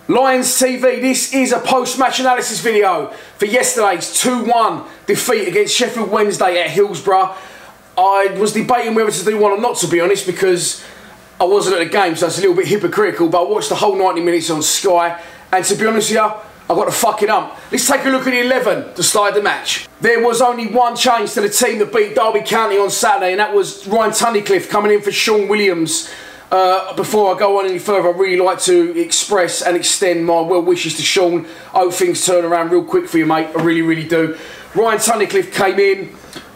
Lions TV, this is a post-match analysis video for yesterday's 2-1 defeat against Sheffield Wednesday at Hillsborough. I was debating whether to do one or not, to be honest, because I wasn't at the game, so it's a little bit hypocritical, but I watched the whole 90 minutes on Sky, and to be honest with you, I got to fuck it up. Let's take a look at the 11 to start the match. There was only one change to the team that beat Derby County on Saturday, and that was Ryan Tunnicliffe coming in for Sean Williams. Before I go on any further, I'd really like to express and extend my well wishes to Sean. I hope things turn around real quick for you, mate. I really, really do. Ryan Tunnicliffe came in,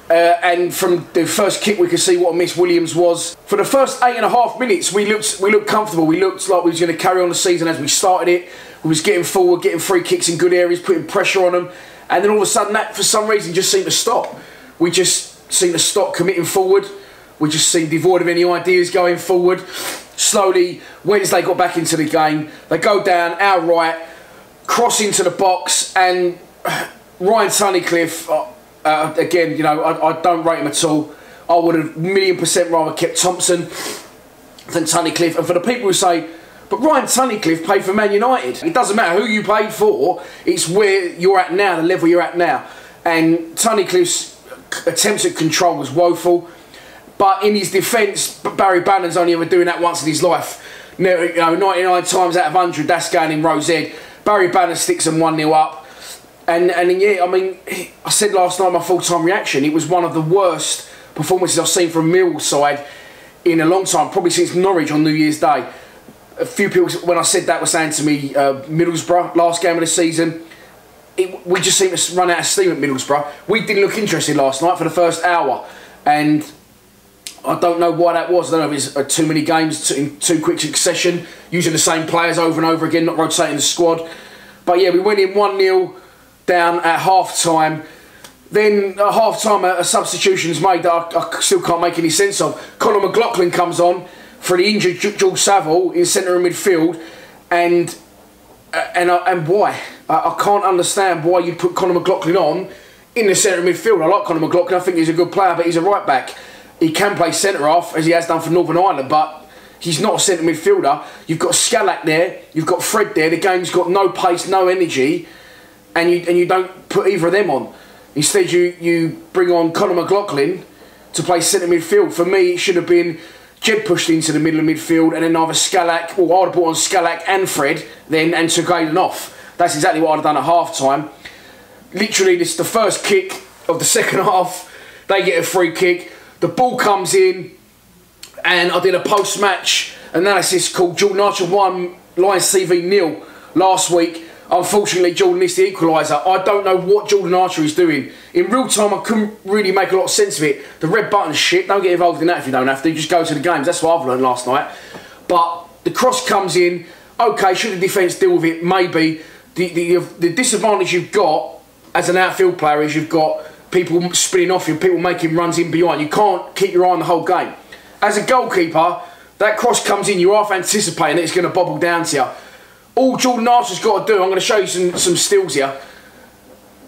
and from the first kick we could see what a miss Williams was. For the first 8.5 minutes, we looked comfortable. We looked like we was going to carry on the season as we started it. We was getting forward, getting free kicks in good areas, putting pressure on them, and then all of a sudden that, for some reason, just seemed to stop. We just seemed to stop committing forward. We just seemed devoid of any ideas going forward. Slowly, Wednesday got back into the game. They go down our right, cross into the box, and Ryan Tunnicliffe, again, you know, I don't rate him at all. I would have 1,000,000% rather kept Thompson than Tunnicliffe. And for the people who say, but Ryan Tunnicliffe played for Man United. It doesn't matter who you played for, it's where you're at now, the level you're at now. And Tunnicliffe's attempts at control was woeful. But in his defence, Barry Bannon's only ever doing that once in his life. You know, 99 times out of 100, that's going in Rose Head. Barry Bannon sticks them 1-0 up. And yeah, I mean, I said last night my full-time reaction, it was one of the worst performances I've seen from Millwall side in a long time, probably since Norwich on New Year's Day. A few people, when I said that, were saying to me, Middlesbrough, last game of the season, we just seemed to run out of steam at Middlesbrough. We didn't look interested last night for the first hour. And I don't know why that was. I don't know if it's too many games in too quick succession, using the same players over and over again, not rotating the squad. But yeah, we went in 1-0 down at half-time. Then at half-time, a substitution's made that I still can't make any sense of. Conor McLaughlin comes on for the injured George Saville in centre of midfield. And why? I can't understand why you'd put Conor McLaughlin on in the centre of midfield. I like Conor McLaughlin. I think he's a good player, but he's a right-back. He can play centre-half, as he has done for Northern Ireland, but he's not a centre midfielder. You've got Scalak there, you've got Fred there, the game's got no pace, no energy, and you don't put either of them on. Instead, you bring on Conor McLaughlin to play centre midfield. For me, it should have been Jed pushed into the middle of midfield, and then either Scalak, or I'd have brought on Scalak and Fred, then, and took Aidan off. That's exactly what I'd have done at half-time. Literally, this is the first kick of the second half. They get a free kick. The ball comes in, and I did a post-match analysis called Jordan Archer 1, Lions TV 0 last week. Unfortunately, Jordan missed the equaliser. I don't know what Jordan Archer is doing. In real time, I couldn't really make a lot of sense of it. The red button's shit. Don't get involved in that if you don't have to. Just go to the games. That's what I've learned last night. But the cross comes in. Okay, should the defence deal with it? Maybe. The disadvantage you've got as an outfield player is you've got people spinning off you, people making runs in behind. You can't keep your eye on the whole game. As a goalkeeper, that cross comes in, you're half anticipating that it's going to bobble down to you. All Jordan Archer's got to do, I'm going to show you some stills here.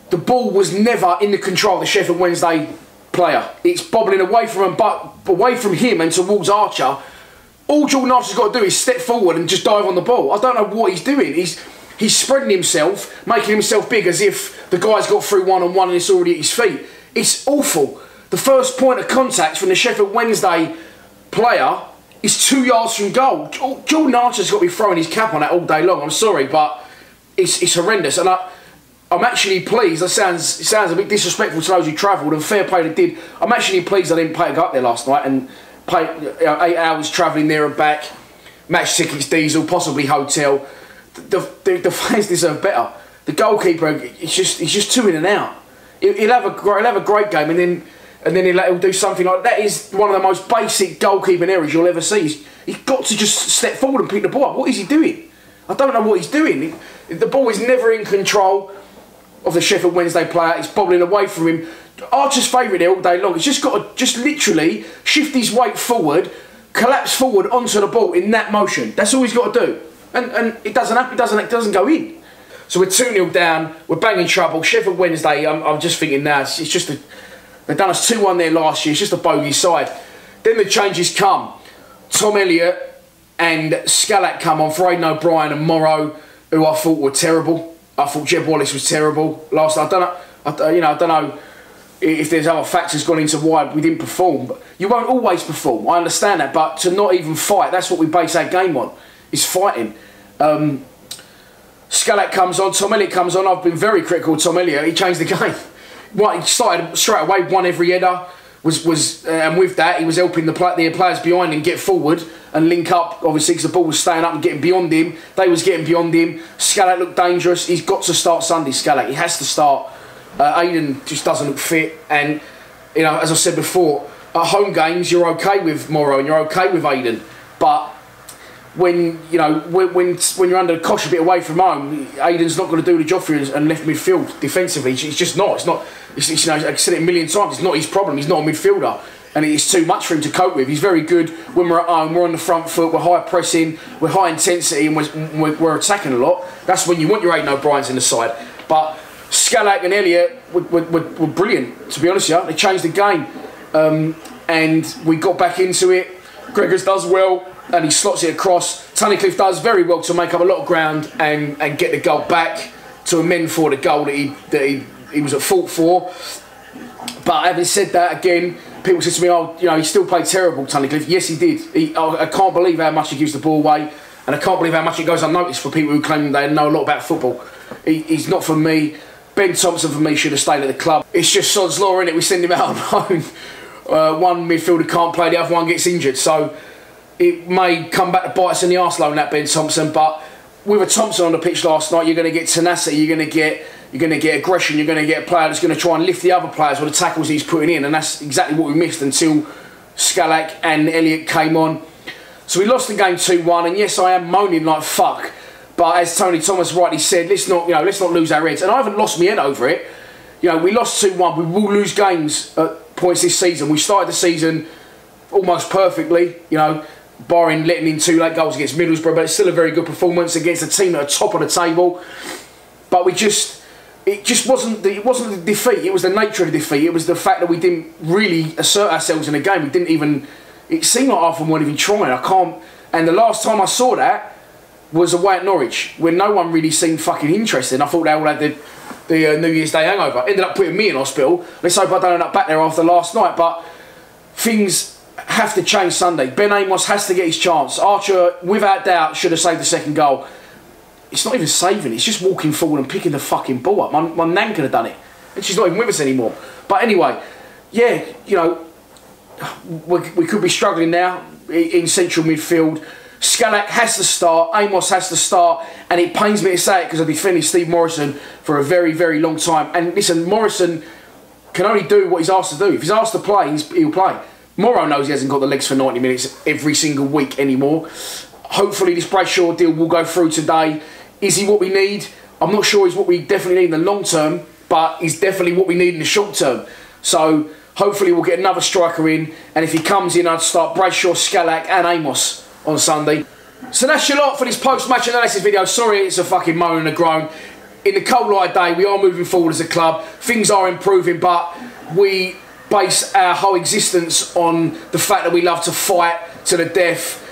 The ball was never in the control of the Sheffield Wednesday player. It's bobbling away from him, but away from him and towards Archer. All Jordan Archer's got to do is step forward and just dive on the ball. I don't know what he's doing. He's spreading himself, making himself big as if the guy's got through one-on-one and it's already at his feet. It's awful. The first point of contact from the Sheffield Wednesday player is 2 yards from goal. Jordan Archer's got to be throwing his cap on that all day long. I'm sorry, but it's horrendous. And I'm actually pleased. It sounds a bit disrespectful to those who travelled, and fair play they did. I'm actually pleased I didn't pay to go up there last night and pay 8 hours travelling there and back, match tickets, diesel, possibly hotel. The fans deserve better. The goalkeeper, he's just too in and out. He'll have a great game, and then he'll do something like that. Is one of the most basic goalkeeping errors you'll ever see. He's got to just step forward and pick the ball up. What is he doing? I don't know what he's doing. The ball is never in control of the Sheffield Wednesday player. It's bobbling away from him. Archer's favourite there all day long. He's just got to literally shift his weight forward, collapse forward onto the ball in that motion. That's all he's got to do. And it doesn't happen. It doesn't go in. So we're 2-0 down. We're banging trouble. Sheffield Wednesday. I'm just thinking now. It's just they've done us 2-1 there last year. It's just a bogey side. Then the changes come. Tom Elliott and Scalak come on for Aidan O'Brien and Morrow. who I thought were terrible. I thought Jeb Wallace was terrible last night. I don't know if there's other factors gone into why we didn't perform. But you won't always perform, I understand that, but to not even fight, that's what we base our game on, is fighting. Scalak comes on, Tom Elliott comes on. I've been very critical of Tom Elliott. He changed the game. Right, he started straight away, won every header, and with that he was helping the players behind him get forward and link up, obviously, because the ball was staying up and getting beyond him. They was getting beyond him. Scalak looked dangerous. He's got to start Sunday, Scalak. He has to start. Aiden just doesn't look fit, and you know, as I said before, at home games you're okay with Morrow and you're okay with Aiden, but when you're under the cosh a bit away from home, Aiden's not going to do the job for you and left midfield defensively. It's just not. It's you know, I've said it a million times. It's not his problem. He's not a midfielder, and it's too much for him to cope with. He's very good when we're at home. We're on the front foot. We're high pressing. We're high intensity, and we're attacking a lot. That's when you want your Aiden O'Briens in the side. But Scalak and Elliott were brilliant, to be honest with you. They changed the game, and we got back into it. Gregors does well, and he slots it across. Tunnicliffe does very well to make up a lot of ground and get the goal back, to amend for the goal that he was at fault for. But having said that, again, people said to me, "Oh, you know, he still played terrible, Tunnicliffe." Yes, he did. I can't believe how much he gives the ball away, and I can't believe how much it goes unnoticed for people who claim they know a lot about football. He's not for me. Ben Thompson, for me, should have stayed at the club. It's just sod's law, innit? We send him out on loan. One midfielder can't play, the other one gets injured. So it may come back to bite us in the arse loan, that Ben Thompson. But with a Thompson on the pitch last night, you're going to get tenacity, you're going to get aggression, you're going to get a player that's going to try and lift the other players with the tackles he's putting in. And that's exactly what we missed until Scalak and Elliott came on. So we lost the game 2-1. And yes, I am moaning like fuck. But as Tony Thomas rightly said, let's not lose our heads. And I haven't lost my head over it. You know, we lost 2-1. We will lose games at points this season. We started the season almost perfectly, you know, barring letting in 2 late goals against Middlesbrough. But it's still a very good performance against a team at the top of the table. But it just wasn't the defeat. It was the nature of the defeat. It was the fact that we didn't really assert ourselves in the game. We didn't even. It seemed like half of them weren't even trying. I can't. And the last time I saw that was away at Norwich, when no one really seemed fucking interested. I thought they all had the New Year's Day hangover. Ended up putting me in hospital. Let's hope I don't end up back there after last night. But things have to change Sunday. Ben Amos has to get his chance. Archer, without doubt, should have saved the second goal. It's not even saving, it's just walking forward and picking the fucking ball up. My nan could have done it. And she's not even with us anymore. But anyway, yeah, you know, we could be struggling now in central midfield. Scalak has to start, Amos has to start, and it pains me to say it because I've defended Steve Morrison for a very, very long time. And listen, Morrison can only do what he's asked to do. If he's asked to play, he'll play. Morrow knows he hasn't got the legs for 90 minutes every single week anymore. Hopefully this Bradshaw deal will go through today. Is he what we need? I'm not sure he's what we definitely need in the long term, but he's definitely what we need in the short term. So hopefully we'll get another striker in, and if he comes in, I'd start Bradshaw, Scalak and Amos on Sunday. So that's your lot for this post-match analysis video. Sorry it's a fucking moan and a groan. In the cold light day, we are moving forward as a club. Things are improving, but we base our whole existence on the fact that we love to fight to the death,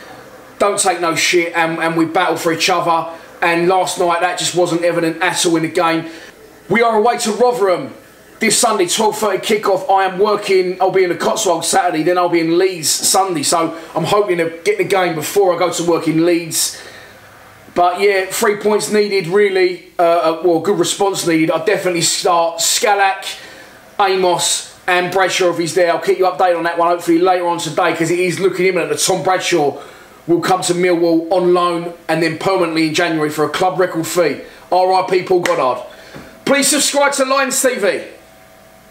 don't take no shit, and we battle for each other. And last night that just wasn't evident at all in the game. We are away to Rotherham this Sunday, 12:30 kickoff. I am working, I'll be in the Cotswolds Saturday, then I'll be in Leeds Sunday. So I'm hoping to get the game before I go to work in Leeds. But yeah, 3 points needed really, well, good response needed. I'll definitely start Scalak, Amos and Bradshaw if he's there. I'll keep you updated on that one hopefully later on today, because it is looking imminent that Tom Bradshaw will come to Millwall on loan and then permanently in January for a club record fee. RIP Paul Goddard. Please subscribe to Lions TV.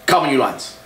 Come on, you Lions.